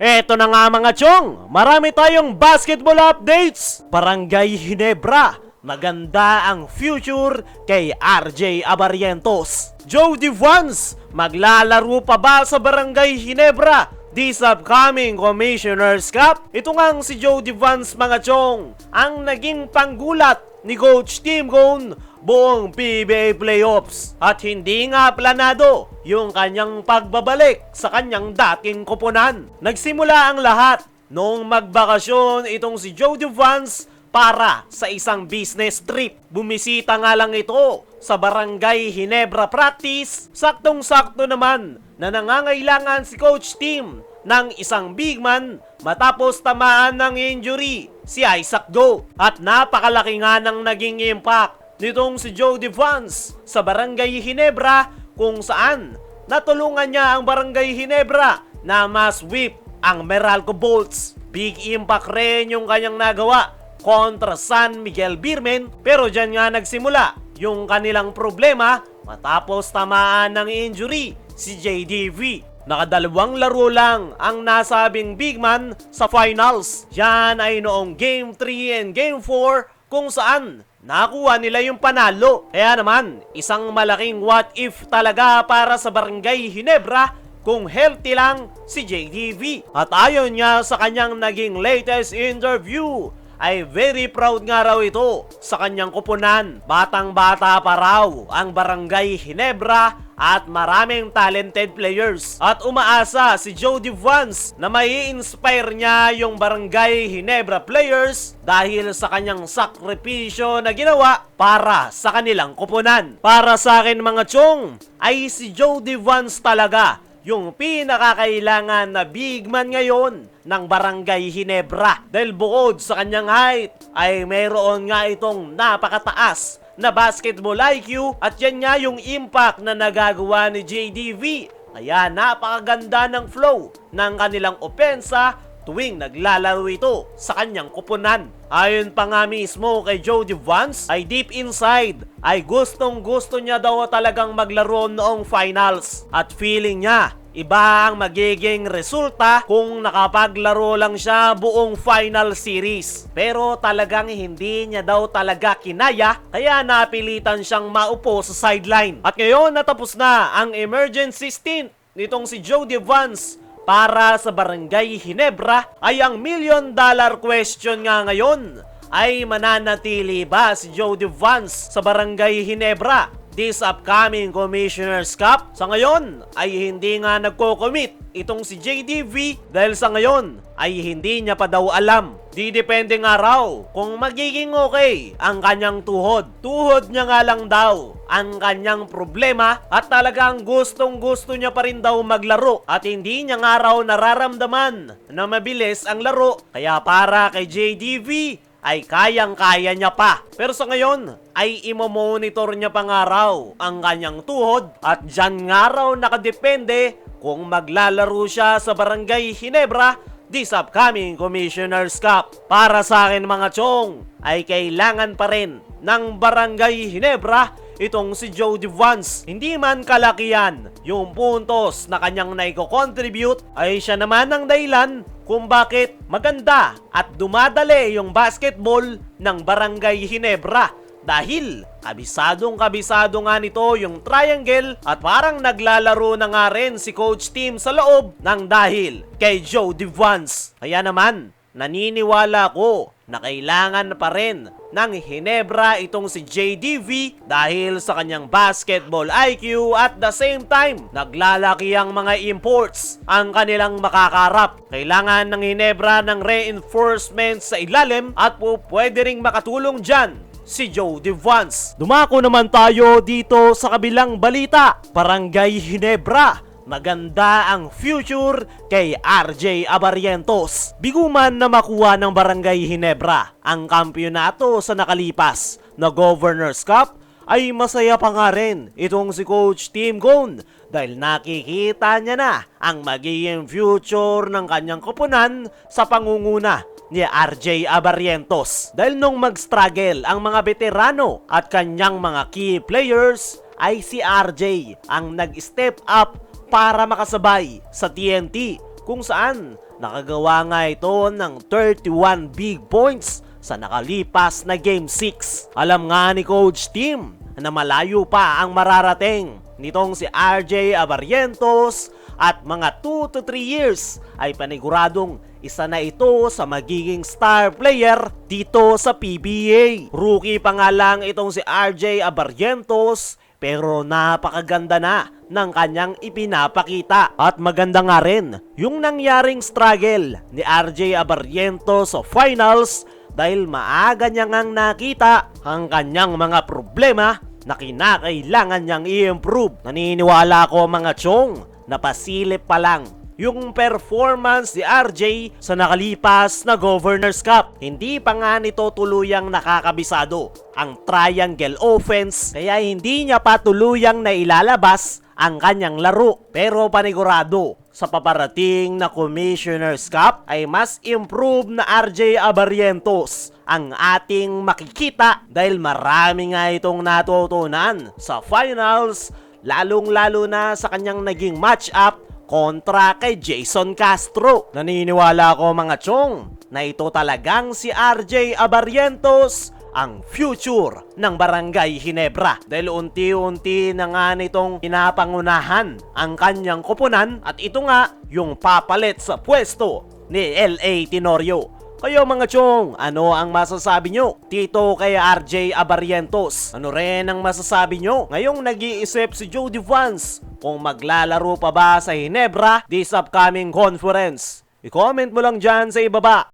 Eto na nga mga chong, marami tayong basketball updates. Barangay Ginebra, maganda ang future kay RJ Abarientos. Jody Vance, maglalaro pa ba sa Barangay Ginebra this upcoming Commissioner's Cup? Ito ngang si Jody Vance mga chong, ang naging panggulat ni Coach Tim Cone buong PBA playoffs at hindi nga planado yung kanyang pagbabalik sa kanyang dating koponan. Nagsimula ang lahat noong magbakasyon itong si Jody Vance para sa isang business trip. Bumisita nga lang ito sa Barangay Ginebra practice. Saktong-sakto naman na nangangailangan si Coach Tim ng isang big man matapos tamaan ng injury si Isaac Go. At napakalaki nga ng naging impact nitong si Jody Vance sa Barangay Ginebra kung saan natulungan niya ang Barangay Ginebra na ma-sweep ang Meralco Bolts. Big impact rin yung kanyang nagawa kontra San Miguel Beermen, pero dyan nga nagsimula yung kanilang problema matapos tamaan ng injury si JDV. Nakadalawang laro lang ang nasabing big man sa finals. Yan ay noong Game 3 and Game 4 kung saan nakuha nila yung panalo. Kaya naman, isang malaking what if talaga para sa Barangay Ginebra kung healthy lang si JDV. At ayon niya sa kanyang naging latest interview, ay very proud nga raw ito sa kanyang koponan. Batang-bata pa raw ang Barangay Ginebra at maraming talented players. At umaasa si Jody Vance na may inspire niya yung Barangay Ginebra players dahil sa kanyang sakripisyo na ginawa para sa kanilang koponan. Para sa akin mga chong, ay si Jody Vance talaga yung pinakakailangan na big man ngayon ng Barangay Ginebra. Dahil bukod sa kanyang height, ay mayroon nga itong napakataas na basketball IQ at yan nga yung impact na nagagawa ni JDV. Kaya napakaganda ng flow ng kanilang opensa tuwing naglalaro ito sa kanyang koponan. Ayon pa nga mismo kay Jody Vance, ay deep inside ay gustong-gusto niya daw talagang maglaro noong finals. At feeling niya, iba ang magiging resulta kung nakapaglaro lang siya buong final series. Pero talagang hindi niya daw talaga kinaya, kaya napilitan siyang maupo sa sideline. At ngayon natapos na ang emergency stint nitong si Jody Vance para sa Barangay Ginebra. Ay ang $1 million question nga ngayon, ay mananatili ba si Jody Vance sa Barangay Ginebra this upcoming Commissioner's Cup? Sa ngayon ay hindi nga nagko-commit itong si JDV dahil sa ngayon ay hindi niya pa daw alam. Didepende nga raw kung magiging okay ang kanyang tuhod. Tuhod niya nga lang daw ang kanyang problema at talagang gustong-gusto niya pa rin daw maglaro at hindi niya nga raw nararamdaman na mabilis ang laro. Kaya para kay JDV ay kayang-kaya niya pa. Pero sa ngayon ay imomonitor niya pa nga raw ang kanyang tuhod at dyan nga raw nakadepende kung maglalaro siya sa Barangay Ginebra this upcoming Commissioner's Cup. Para sa akin mga chong, ay kailangan pa rin ng Barangay Ginebra itong si Jody Vance. Hindi man kalakihan yung puntos na kanyang naiko-contribute, ay siya naman ang dahilan kung bakit maganda at dumadali yung basketball ng Barangay Ginebra. Dahil kabisado nga nito yung triangle at parang naglalaro na nga rin si Coach Tim sa loob ng dahil kay Jody Vance. Kaya naman, naniniwala ko na kailangan pa rin ng Ginebra itong si JDV dahil sa kanyang basketball IQ at the same time, naglalaki ang mga imports ang kanilang makakarap. Kailangan ng Ginebra ng reinforcement sa ilalim at pwede ring makatulong dyan si Jody Vance. Dumako naman tayo dito sa kabilang balita. Barangay Ginebra, maganda ang future kay RJ Abarientos. Biguman na makuha ng Barangay Ginebra ang kampyonato sa nakalipas na Governor's Cup, ay masaya pa nga rin itong si Coach Tim Cone dahil nakikita niya na ang magiging future ng kanyang koponan sa pangunguna ni RJ Abarientos. Dahil nung mag-struggle ang mga veterano at kanyang mga key players, ay si RJ ang nag-step up para makasabay sa TNT kung saan Nakagawa nga ito ng 31 big points sa nakalipas na Game 6. Alam nga ni Coach Tim na malayo pa ang mararating nitong si RJ Abarrientos at mga 2 to 3 years ay paniguradong isa na ito sa magiging star player dito sa PBA. Rookie pa nga lang itong si RJ Abarrientos pero napakaganda na ng kanyang ipinapakita. At maganda nga rin yung nangyaring struggle ni RJ Abarrientos sa finals dahil maaga niya ngang nakita ang kanyang mga problema na kinakailangan niyang i-improve. Naniniwala ko mga chong, napasilip pa lang yung performance ni RJ sa nakalipas na Governors Cup. Hindi pa nga nito tuluyang nakakabisado ang triangle offense kaya hindi niya pa tuluyang nailalabas ang kanyang laro. Pero panigurado sa paparating na Commissioner's Cup ay mas improve na RJ Abarrientos ang ating makikita dahil marami nga itong natutunan sa finals, lalong-lalo na sa kanyang naging match-up kontra kay Jason Castro. Naniniwala ko mga chong na ito talagang si RJ Abarrientos ang future ng Barangay Ginebra dahil unti-unti na nga nitong pinapangunahan ang kanyang koponan at ito nga yung papalit sa pwesto ni LA Tenorio. Kayo mga chong, ano ang masasabi nyo dito kay RJ Abarrientos? Ano rin ang masasabi nyo ngayong nag-iisip si Jody Vance kung maglalaro pa ba sa Ginebra this upcoming conference? I-comment mo lang dyan sa ibaba.